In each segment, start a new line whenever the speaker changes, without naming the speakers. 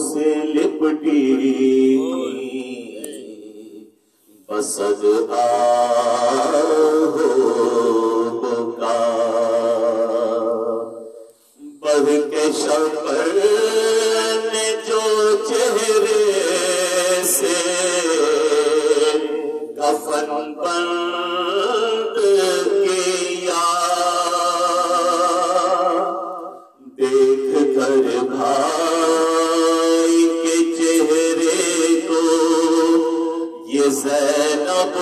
سے لپٹی بسد آہو بکا بڑھ کے شپر نے جو چہرے سے کفن بند کیا دیکھ کر بھائی کے چہرے کو یہ زینب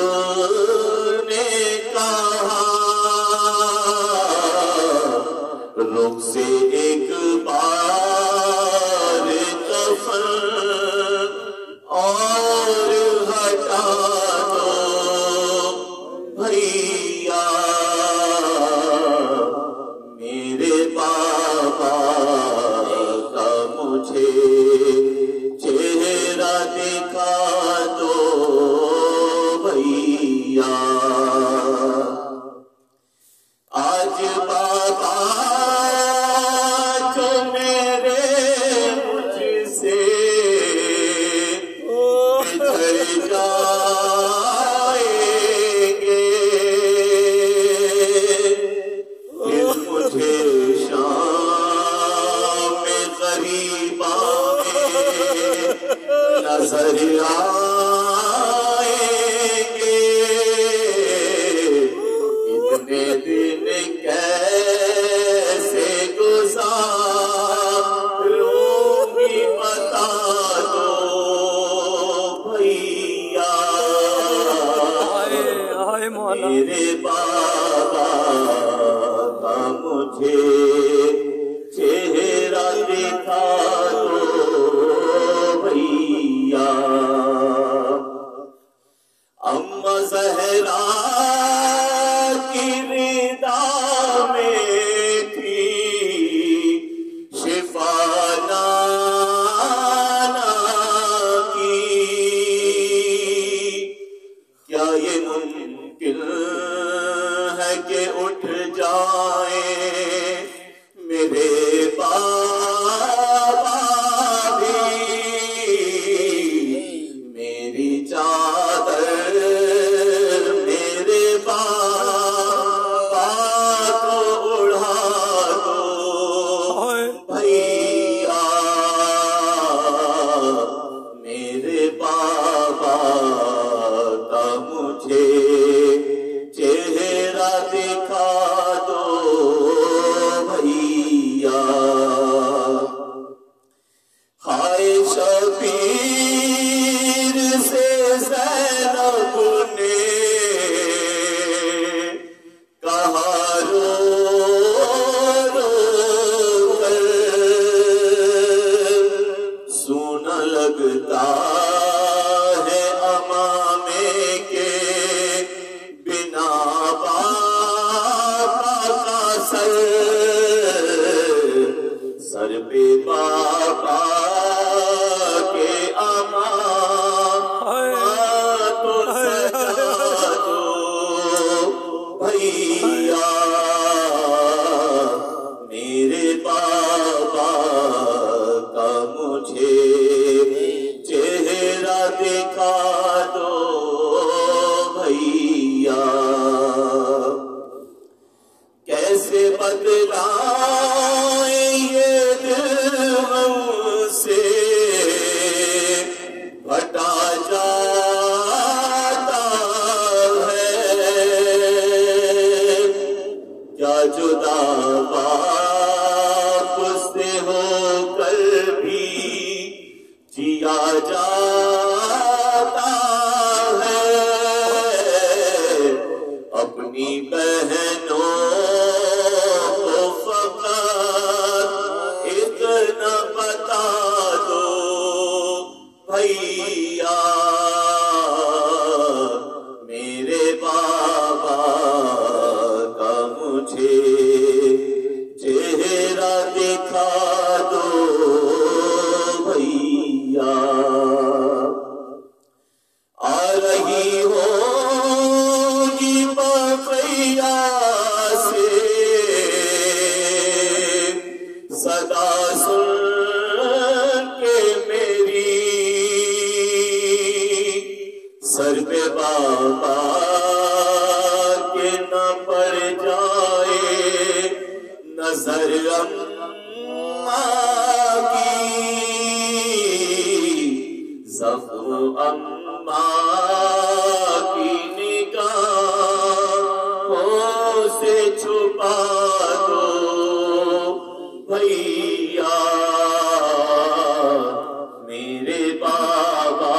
نے کہا رخ سے ایک بار کفن اور ہٹا دو بھیا میرے بابا کا مجھے چہرہ دکھا دو بھیا آج بابا جو میرے مجھ سے بچھڑ جائیں گے پھر مجھے شام غریبا میں نظر آئیں گے اتنے دن کیسے گزاروں گی بتا دو بھیا میرے بابا کا مجھے چہرہ دکھا دو بھیا اما زہرا کی ردا میں تھی شفا نانا کی کیا یہ ممکن ہے کہ اٹھ جائیں میرے بابا بھی میری چادر میرے بابا کو اڑا دو بھیا میرے بابا کا مجھے چہرہ دکھا دو بھیا ہائے شبیر سے زینب نے کہا رو رو کر سونا لگتا ہے امامے کے بنا بابا کا سر پہ بابا کے امامہ تو سجا دو بھیا میرے بابا کا مجھے چہرہ دکھا دو بھیا کیسے بدلائیں یہ دل غم سے بھٹا جاتا ہے کیا جدا باپ سے ہو کر بھی جیا جاتا ہے اپنی بہنوں کو فقط اتنا بتا دو بھیا میرے بابا کا مجھے چہرہ دکھا دو بھیا اماں کی نگاہوں سے چھپا دو بھیا، میرے بابا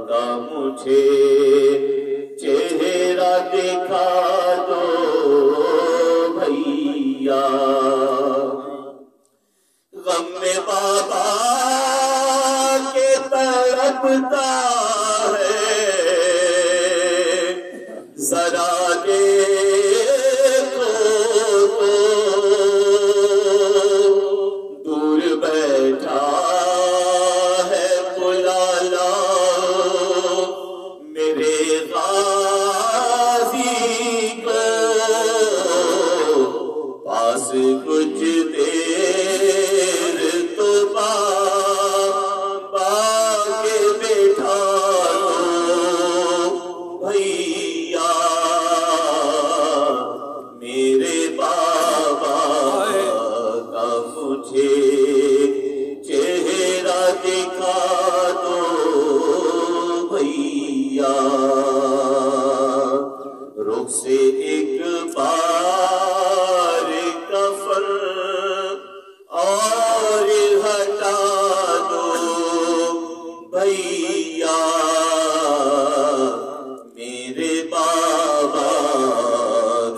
کا مجھے چہرہ دکھا دو بھیا، غم میں بابا کے تڑپتا ہے، ذرا دیکھو تو دور بیٹھا ہے، بلا لاؤ میرے غازی کو پاس کچھ دیر تو بابا کے بیٹھا دو بھیا، میرے بابا کا مجھے چہرہ دکھا دو بھیا، رخ سے ایک بار کفن اور ہٹا دو بھیا، میرے بابا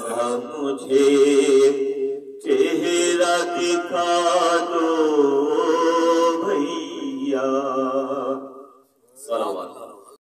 کا مجھے چہرہ دکھا دو بھیا۔ سلام علیکم۔